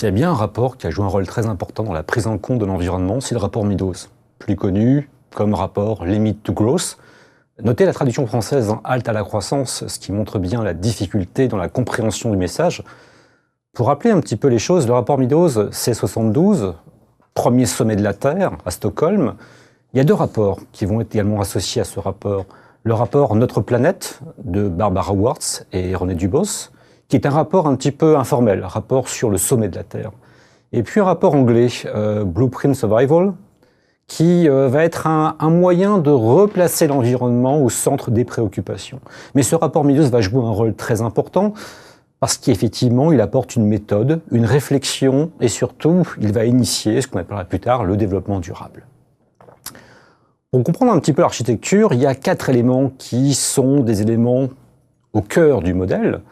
S'il y a bien un rapport qui a joué un rôle très important dans la prise en compte de l'environnement, c'est le rapport Meadows, plus connu comme rapport Limit to Growth. Notez la traduction française halte à la croissance, ce qui montre bien la difficulté dans la compréhension du message. Pour rappeler un petit peu les choses, le rapport Meadows, c'est 72, premier sommet de la Terre à Stockholm. Il y a deux rapports qui vont être également associés à ce rapport. Le rapport Notre planète de Barbara Wertz et René Dubos, qui est un rapport un petit peu informel, un rapport sur le sommet de la Terre. Et puis un rapport anglais, Blueprint Survival, qui va être un moyen de replacer l'environnement au centre des préoccupations. Mais ce rapport Meadows va jouer un rôle très important parce qu'effectivement, il apporte une méthode, une réflexion et surtout, il va initier ce qu'on appellera plus tard le développement durable. Pour comprendre un petit peu l'architecture, il y a 4 éléments qui sont des éléments au cœur du modèle.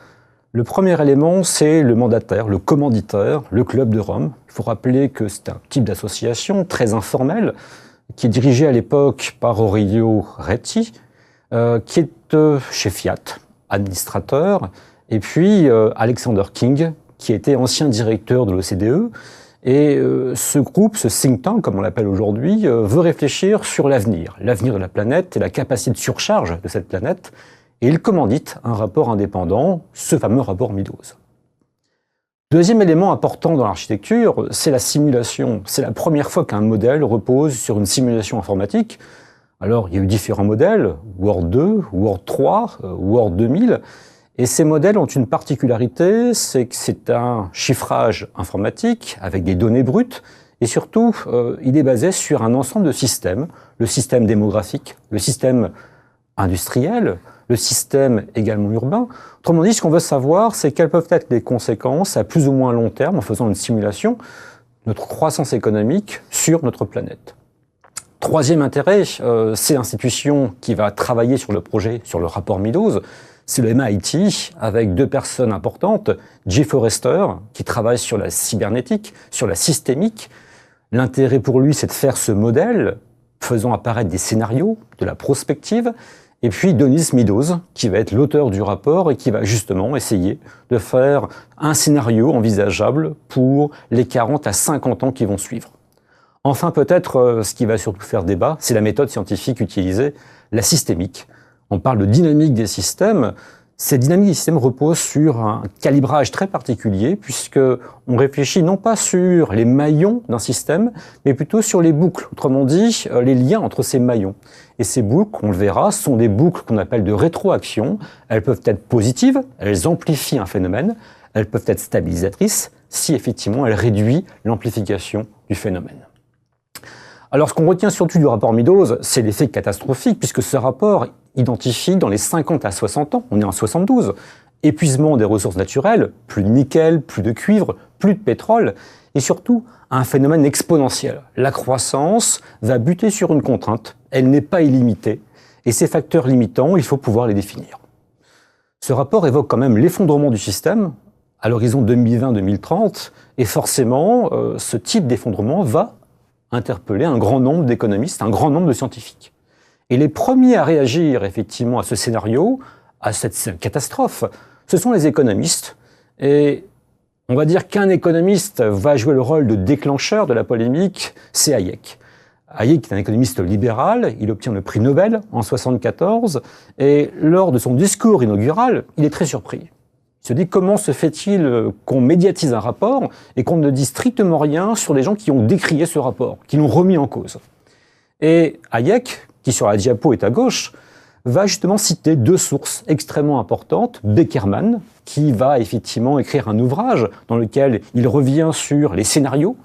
Le premier élément, c'est le mandataire, le commanditaire, le Club de Rome. Il faut rappeler que c'est un type d'association très informelle qui est dirigé à l'époque par Aurelio Retti, qui est chez Fiat, administrateur, et puis Alexander King, qui était ancien directeur de l'OCDE. Et ce groupe, ce think tank, comme on l'appelle aujourd'hui, veut réfléchir sur l'avenir de la planète et la capacité de surcharge de cette planète. Et il commandite un rapport indépendant, ce fameux rapport Meadows. Deuxième élément important dans l'architecture, c'est la simulation. C'est la première fois qu'un modèle repose sur une simulation informatique. Alors, il y a eu différents modèles, World 2, World 3, World 2000. Et ces modèles ont une particularité, c'est que c'est un chiffrage informatique avec des données brutes. Et surtout, il est basé sur un ensemble de systèmes. Le système démographique, le système industriel, le système également urbain. Autrement dit, ce qu'on veut savoir, c'est quelles peuvent être les conséquences à plus ou moins long terme, en faisant une simulation, de notre croissance économique sur notre planète. Troisième intérêt, c'est l'institution qui va travailler sur le projet, sur le rapport Meadows. C'est le MIT, avec 2 personnes importantes, Jay Forrester, qui travaille sur la cybernétique, sur la systémique. L'intérêt pour lui, c'est de faire ce modèle, faisant apparaître des scénarios, de la prospective. Et puis Denis Meadows, qui va être l'auteur du rapport et qui va justement essayer de faire un scénario envisageable pour les 40 à 50 ans qui vont suivre. Enfin, peut-être, ce qui va surtout faire débat, c'est la méthode scientifique utilisée, la systémique. On parle de dynamique des systèmes. Cette dynamique des systèmes repose sur un calibrage très particulier, puisqu'on réfléchit non pas sur les maillons d'un système, mais plutôt sur les boucles, autrement dit, les liens entre ces maillons. Et ces boucles, on le verra, sont des boucles qu'on appelle de rétroaction. Elles peuvent être positives, elles amplifient un phénomène, elles peuvent être stabilisatrices, si effectivement elles réduisent l'amplification du phénomène. Alors, ce qu'on retient surtout du rapport Meadows, c'est l'effet catastrophique, puisque ce rapport identifie dans les 50 à 60 ans, on est en 72, épuisement des ressources naturelles, plus de nickel, plus de cuivre, plus de pétrole, et surtout un phénomène exponentiel. La croissance va buter sur une contrainte, elle n'est pas illimitée, et ces facteurs limitants, il faut pouvoir les définir. Ce rapport évoque quand même l'effondrement du système à l'horizon 2020-2030, et forcément, ce type d'effondrement va interpeller un grand nombre d'économistes, un grand nombre de scientifiques. Et les premiers à réagir effectivement à ce scénario, à cette catastrophe, ce sont les économistes. Et on va dire qu'un économiste va jouer le rôle de déclencheur de la polémique, c'est Hayek. Hayek est un économiste libéral, il obtient le prix Nobel en 1974, et lors de son discours inaugural, il est très surpris. Il se dit comment se fait-il qu'on médiatise un rapport et qu'on ne dit strictement rien sur les gens qui ont décrié ce rapport, qui l'ont remis en cause. Et Hayek, qui sur la diapo est à gauche, va justement citer 2 sources extrêmement importantes. Beckerman, qui va effectivement écrire un ouvrage dans lequel il revient sur les scénarios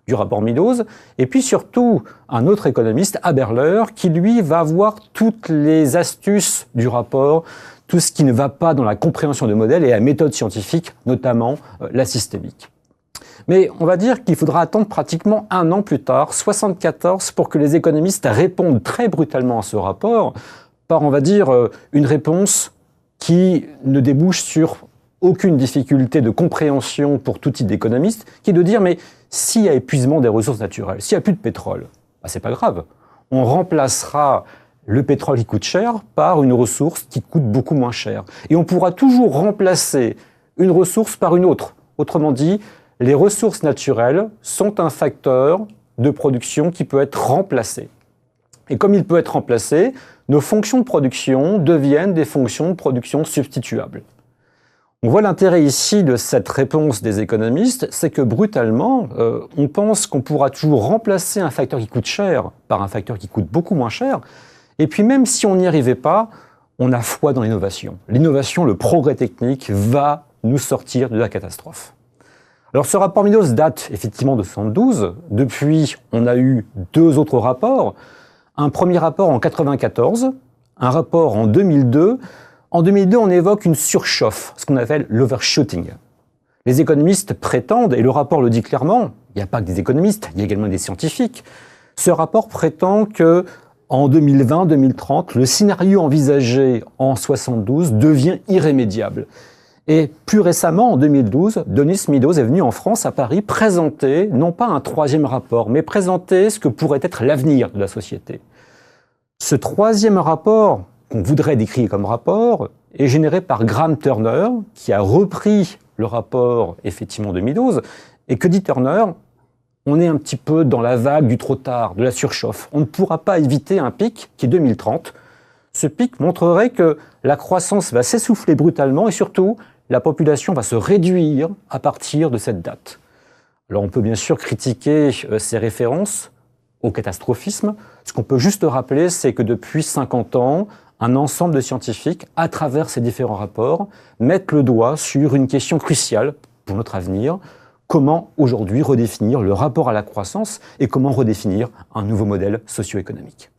du rapport Meadows, et puis surtout un autre économiste, Haberler, qui lui va voir toutes les astuces du rapport, tout ce qui ne va pas dans la compréhension de modèles et la méthode scientifique, notamment la systémique. Mais on va dire qu'il faudra attendre pratiquement 1 an plus tard, 1974, pour que les économistes répondent très brutalement à ce rapport, par, on va dire, une réponse qui ne débouche sur aucune difficulté de compréhension pour tout type d'économiste, qui est de dire, mais s'il y a épuisement des ressources naturelles, s'il n'y a plus de pétrole, bah, c'est pas grave. On remplacera le pétrole qui coûte cher par une ressource qui coûte beaucoup moins cher. Et on pourra toujours remplacer une ressource par une autre. Autrement dit, les ressources naturelles sont un facteur de production qui peut être remplacé. Et comme il peut être remplacé, nos fonctions de production deviennent des fonctions de production substituables. On voit l'intérêt ici de cette réponse des économistes, c'est que brutalement, on pense qu'on pourra toujours remplacer un facteur qui coûte cher par un facteur qui coûte beaucoup moins cher. Et puis même si on n'y arrivait pas, on a foi dans l'innovation. L'innovation, le progrès technique va nous sortir de la catastrophe. Alors ce rapport Meadows date effectivement de 1972. Depuis, on a eu deux autres rapports. Un premier rapport en 1994, un rapport en 2002. En 2002, on évoque une surchauffe, ce qu'on appelle l'overshooting. Les économistes prétendent, et le rapport le dit clairement, il n'y a pas que des économistes, il y a également des scientifiques, ce rapport prétend que en 2020-2030, le scénario envisagé en 1972 devient irrémédiable. Et plus récemment, en 2012, Denis Meadows est venu en France, à Paris, présenter, non pas un troisième rapport, mais présenter ce que pourrait être l'avenir de la société. Ce troisième rapport, qu'on voudrait décrire comme rapport, est généré par Graham Turner, qui a repris le rapport, effectivement, de Meadows. Et que dit Turner ? On est un petit peu dans la vague du trop tard, de la surchauffe. On ne pourra pas éviter un pic qui est 2030. Ce pic montrerait que la croissance va s'essouffler brutalement et surtout, la population va se réduire à partir de cette date. Alors on peut bien sûr critiquer ces références au catastrophisme. Ce qu'on peut juste rappeler, c'est que depuis 50 ans, un ensemble de scientifiques, à travers ces différents rapports, mettent le doigt sur une question cruciale pour notre avenir. Comment aujourd'hui redéfinir le rapport à la croissance et comment redéfinir un nouveau modèle socio-économique ?